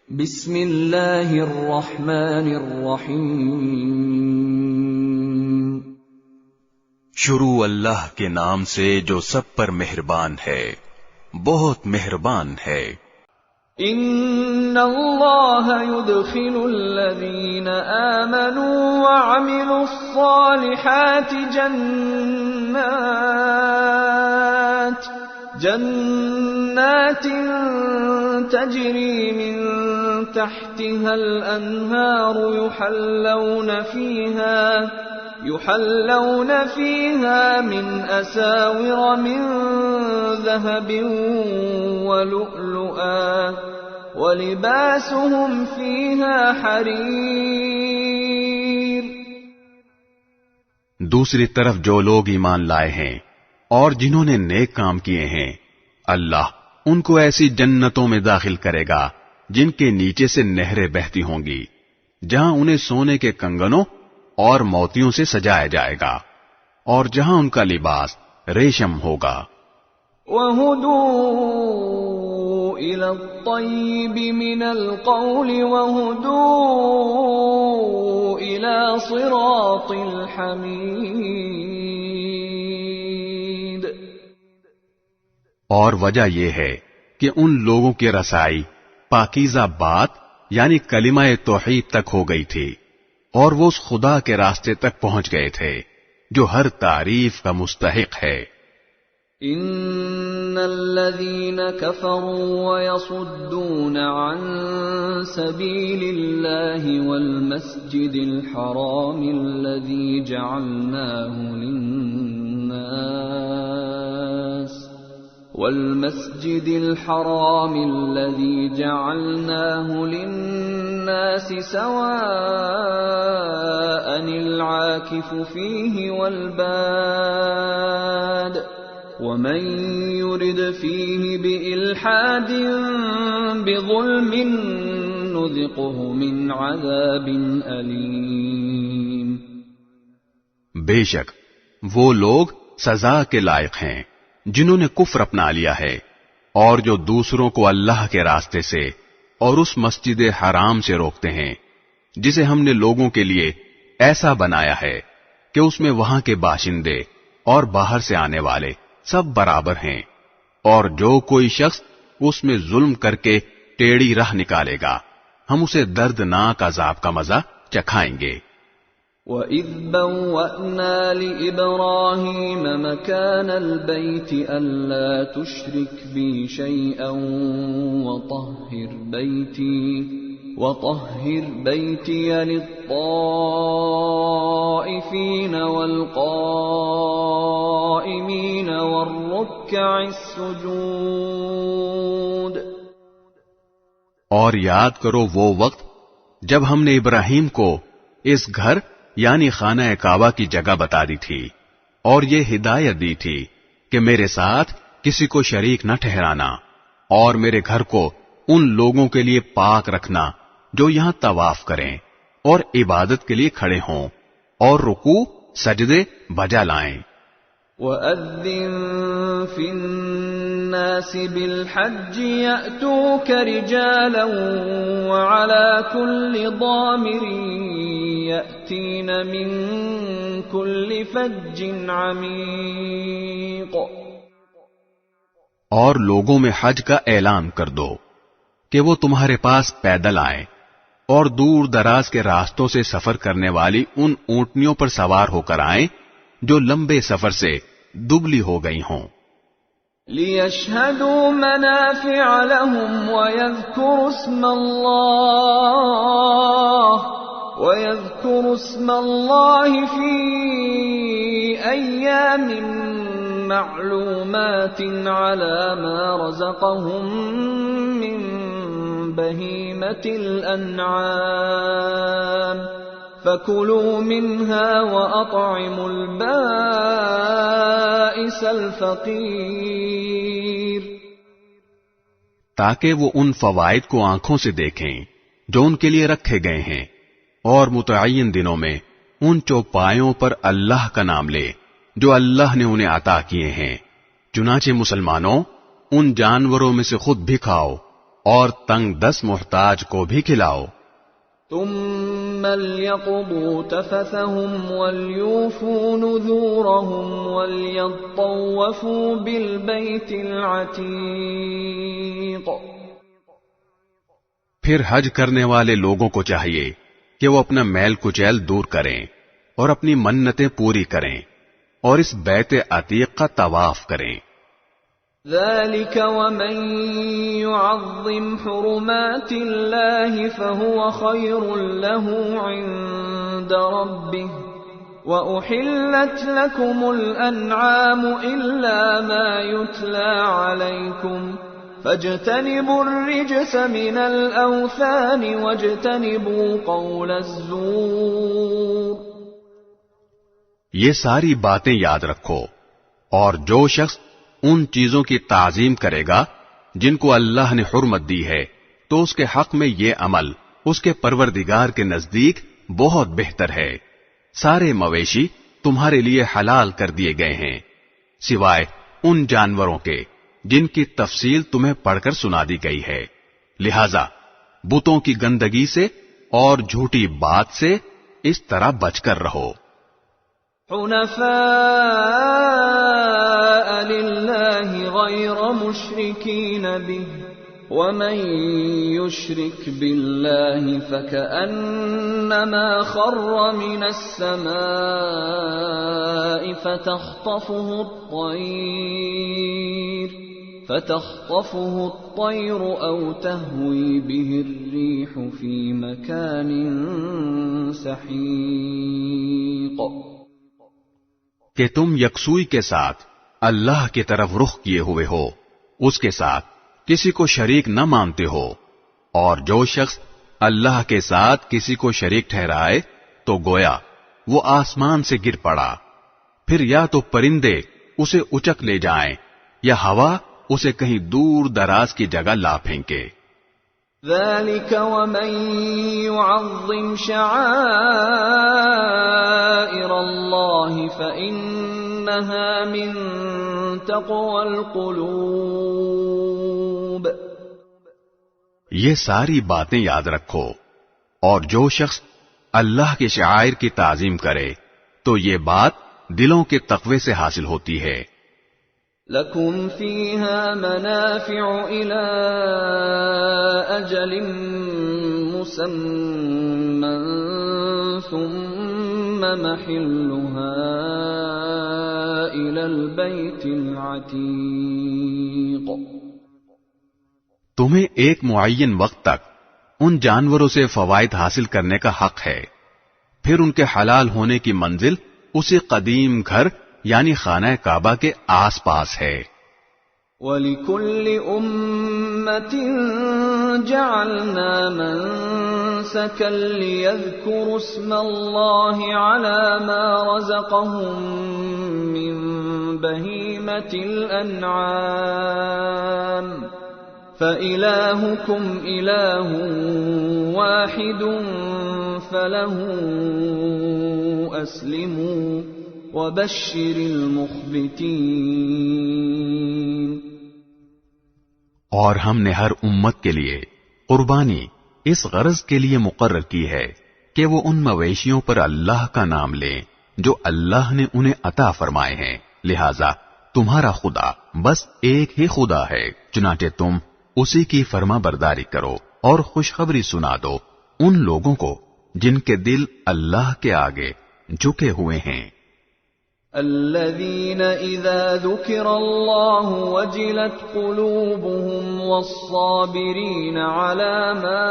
بسم اللہ الرحمن الرحیم۔ شروع اللہ کے نام سے جو سب پر مہربان ہے، بہت مہربان ہے۔ ان اللہ يدخل الذین آمنوا وعملوا الصالحات جنات تجری من تحتها الانہار يحلون فيها من أساور من ذهب ولؤلؤا ولباسهم فيها حرير۔ دوسری طرف جو لوگ ایمان لائے ہیں اور جنہوں نے نیک کام کیے ہیں، اللہ ان کو ایسی جنتوں میں داخل کرے گا جن کے نیچے سے نہریں بہتی ہوں گی، جہاں انہیں سونے کے کنگنوں اور موتیوں سے سجایا جائے گا، اور جہاں ان کا لباس ریشم ہوگا۔ وَهُدُوا إِلَى الطَّيِّبِ مِنَ الْقَوْلِ وَهُدُوا إِلَى صِرَاطِ الْحَمِيدِ۔ اور وجہ یہ ہے کہ ان لوگوں کی رسائی پاکیزہ بات یعنی کلمہ توحید تک ہو گئی تھی، اور وہ اس خدا کے راستے تک پہنچ گئے تھے جو ہر تعریف کا مستحق ہے۔ ان الذين كفروا ويصدون عن سبيل الله والمسجد الحرام الذي جعلناه للناس سواء العاكف فيه والباد ومن يرد فيه بإلحاد بظلم نذقه من عذاب أليم۔ بے شک وہ لوگ سزا کے لائق ہیں جنہوں نے کفر اپنا لیا ہے، اور جو دوسروں کو اللہ کے راستے سے اور اس مسجد حرام سے روکتے ہیں جسے ہم نے لوگوں کے لیے ایسا بنایا ہے کہ اس میں وہاں کے باشندے اور باہر سے آنے والے سب برابر ہیں، اور جو کوئی شخص اس میں ظلم کر کے ٹیڑھی راہ نکالے گا ہم اسے دردناک عذاب کا مزہ چکھائیں گے۔ وَإِذْ بَوَّأْنَا لِإِبْرَاهِيمَ مَكَانَ الْبَيْتِ أَلَّا تُشْرِكْ بِي شَيْئًا وَطَهِّرْ بَيْتِيَ لِلطَّائِفِينَ وَالْقَائِمِينَ وَالرُّكَّعِ السُّجُودِ۔ اور یاد کرو وہ وقت جب ہم نے ابراہیم کو اس گھر یعنی خانہ کعبہ کی جگہ بتا دی تھی، اور یہ ہدایت دی تھی کہ میرے ساتھ کسی کو شریک نہ ٹھہرانا، اور میرے گھر کو ان لوگوں کے لیے پاک رکھنا جو یہاں طواف کریں اور عبادت کے لیے کھڑے ہوں اور رکوع سجدے بجا لائیں۔ وَأَذِّن فِي النَّاسِ بِالْحَجِّ يَأْتُوكَ رِجَالًا وَعَلَى كُلِّ ضَامِرٍ يَأْتِينَ مِنْ كُلِّ فَجٍّ عَمِيقٍ۔ اور لوگوں میں حج کا اعلان کر دو کہ وہ تمہارے پاس پیدل آئیں، اور دور دراز کے راستوں سے سفر کرنے والی ان اونٹنیوں پر سوار ہو کر آئیں جو لمبے سفر سے دبلی ہو گئی ہوں۔ لِيَشْهَدُوا مَنَافِعَ لَهُمْ وَيَذْكُرُوا اسْمَ اللَّهِ فِي أَيَّامٍ مَّعْلُومَاتٍ عَلَى مَا رَزَقَهُم مِّن بَهِيمَةِ الْأَنْعَامِ فَكُلُوا مِنْهَا وَأَطْعِمُوا الْبَائِسَ الْفَقِيرَ، تاکہ وہ ان فوائد کو آنکھوں سے دیکھیں جو ان کے لیے رکھے گئے ہیں، اور متعین دنوں میں ان چوپایوں پر اللہ کا نام لے جو اللہ نے انہیں عطا کیے ہیں۔ چنانچہ مسلمانوں ان جانوروں میں سے خود بھی کھاؤ اور تنگ دست محتاج کو بھی کھلاؤ. ثم ليقضوا تفثهم وليوفوا نذورهم وليطوفوا بالبيت العتيق. پھر حج کرنے والے لوگوں کو چاہیے کہ وہ اپنا میل کچیل دور کریں اور اپنی منتیں پوری کریں اور اس بیت عتیق کا طواف کریں. ذلك ومن يعظم حرمات الله فهو خير له عند ربه وأحلت لكم الأنعام إلا ما يتلى عليكم فاجتنبوا الرجس من الأوثان واجتنبوا قول الزور. یہ ساری باتیں یاد رکھو، اور جو شخص ان چیزوں کی تعظیم کرے گا جن کو اللہ نے حرمت دی ہے تو اس کے حق میں یہ عمل اس کے پروردگار کے نزدیک بہت بہتر ہے. سارے مویشی تمہارے لیے حلال کر دیے گئے ہیں سوائے ان جانوروں کے جن کی تفصیل تمہیں پڑھ کر سنا دی گئی ہے. لہذا بتوں کی گندگی سے اور جھوٹی بات سے اس طرح بچ کر رہو. حنفاء لله غير مشركين به ومن يشرك بالله فكأنما خر من السماء فتخطفه الطير أو تهوي به الريح في مكان سحيق. کہ تم یکسوئی کے ساتھ اللہ کی طرف رخ کیے ہوئے ہو، اس کے ساتھ کسی کو شریک نہ مانتے ہو، اور جو شخص اللہ کے ساتھ کسی کو شریک ٹھہرائے تو گویا وہ آسمان سے گر پڑا. پھر یا تو پرندے اسے اچک لے جائیں یا ہوا اسے کہیں دور دراز کی جگہ لا پھینکے. ذلك ومن يعظم شعائر الله فإنها من تقوى القلوب. یہ ساری باتیں یاد رکھو، اور جو شخص اللہ کے شعائر کی تعظیم کرے تو یہ بات دلوں کے تقوی سے حاصل ہوتی ہے. لَكُمْ فِيهَا مَنَافِعُ إِلَىٰ أَجَلٍ مُّسَمًّى ثُمَّ مَحِلُّهَا إِلَى الْبَيْتِ الْعَتِيقِ. تمہیں ایک معین وقت تک ان جانوروں سے فوائد حاصل کرنے کا حق ہے، پھر ان کے حلال ہونے کی منزل اسی قدیم گھر یعنی خانہ کعبہ کے آس پاس ہے. وَلِكُلِّ أُمَّةٍ جَعَلْنَا مَنسَكًا لِيَذْكُرُوا اسْمَ اللَّهِ عَلَى مَا رَزَقَهُم مِّن بَهِيمَةِ الْأَنْعَامِ فَإِلَٰهُكُمْ إِلَٰهٌ وَاحِدٌ فَلَهُ أَسْلِمُوا وَبَشِّرِ الْمُخْبِتِينَ. اور ہم نے ہر امت کے لیے قربانی اس غرض کے لیے مقرر کی ہے کہ وہ ان مویشیوں پر اللہ کا نام لیں جو اللہ نے انہیں عطا فرمائے ہیں. لہذا تمہارا خدا بس ایک ہی خدا ہے، چنانچہ تم اسی کی فرما برداری کرو اور خوشخبری سنا دو ان لوگوں کو جن کے دل اللہ کے آگے جھکے ہوئے ہیں. الذين إذا ذكر الله وجلت قلوبهم والصابرين على ما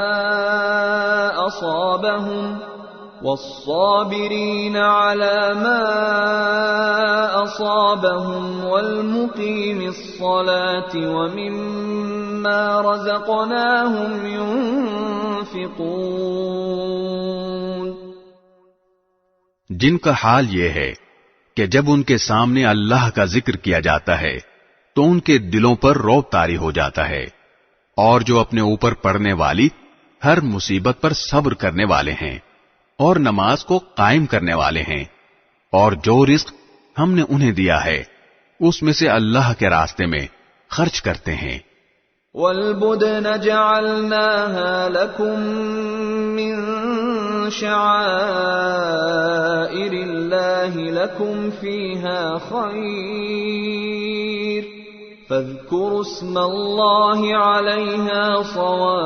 أصابهم والمقيم الصلاة ومما رزقناهم ينفقون. جن کا حال یہ ہے کہ جب ان کے سامنے اللہ کا ذکر کیا جاتا ہے تو ان کے دلوں پر رعب طاری ہو جاتا ہے، اور جو اپنے اوپر پڑنے والی ہر مصیبت پر صبر کرنے والے ہیں اور نماز کو قائم کرنے والے ہیں، اور جو رزق ہم نے انہیں دیا ہے اس میں سے اللہ کے راستے میں خرچ کرتے ہیں. وَالْبُدْنَ جَعَلْنَاهَا لَكُمْ مِنْ شَعَائِرِ اللَّهِ لَكُمْ فِيهَا خَيْرٌ فَاذْكُرُوا اسْمَ اللَّهِ عَلَيْهَا صَوَافَّ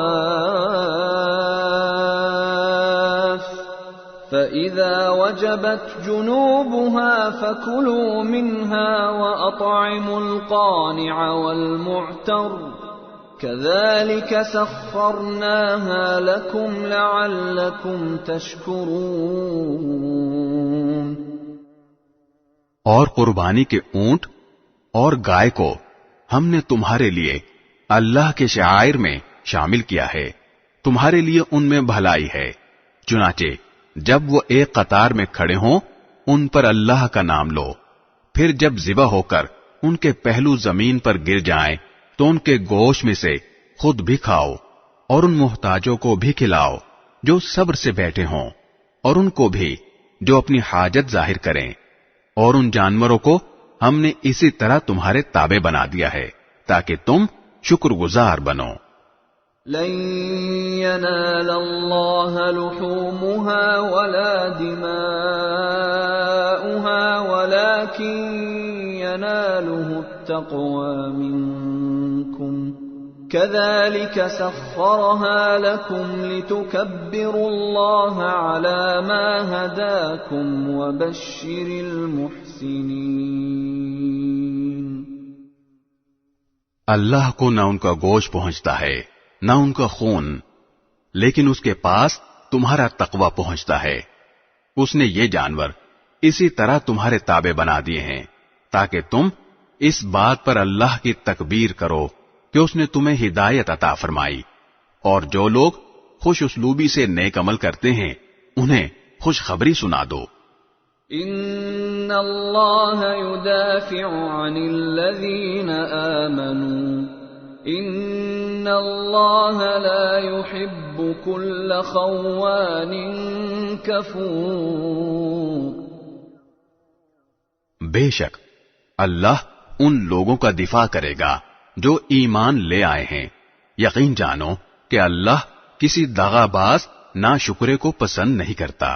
فَإِذَا وَجَبَتْ جُنُوبُهَا فَكُلُوا مِنْهَا وَأَطْعِمُوا الْقَانِعَ وَالْمُعْتَرَّ كَذَلِكَ سَخَّرْنَاهَا لَكُمْ لَعَلَّكُمْ تَشْكُرُونَ۔ اور قربانی کے اونٹ اور گائے کو ہم نے تمہارے لیے اللہ کے شعائر میں شامل کیا ہے، تمہارے لیے ان میں بھلائی ہے، چنانچہ جب وہ ایک قطار میں کھڑے ہوں ان پر اللہ کا نام لو، پھر جب ذبح ہو کر ان کے پہلو زمین پر گر جائیں تو ان کے گوشت میں سے خود بھی کھاؤ اور ان محتاجوں کو بھی کھلاؤ جو صبر سے بیٹھے ہوں، اور ان کو بھی جو اپنی حاجت ظاہر کریں، اور ان جانوروں کو ہم نے اسی طرح تمہارے تابع بنا دیا ہے تاکہ تم شکر گزار بنو۔ لن ينال الله لحومها ولا دماؤها ولكن يناله التقوى منكم كذلك سخرها لكم لتكبروا الله على ما هداكم وبشر المحسنين۔ اللہ کو نہ ان کا گوشت پہنچتا ہے نہ ان کا خون، لیکن اس کے پاس تمہارا تقوی پہنچتا ہے۔ اس نے یہ جانور اسی طرح تمہارے تابع بنا دیے ہیں تاکہ تم اس بات پر اللہ کی تکبیر کرو کہ اس نے تمہیں ہدایت عطا فرمائی، اور جو لوگ خوش اسلوبی سے نیک عمل کرتے ہیں انہیں خوشخبری سنا دو۔ ان اللہ يدافع عن الذین آمنوا ان اللہ لا يحب كل خوان کفور۔ بے شک اللہ ان لوگوں کا دفاع کرے گا جو ایمان لے آئے ہیں، یقین جانو کہ اللہ کسی دغا باز ناشکرے کو پسند نہیں کرتا۔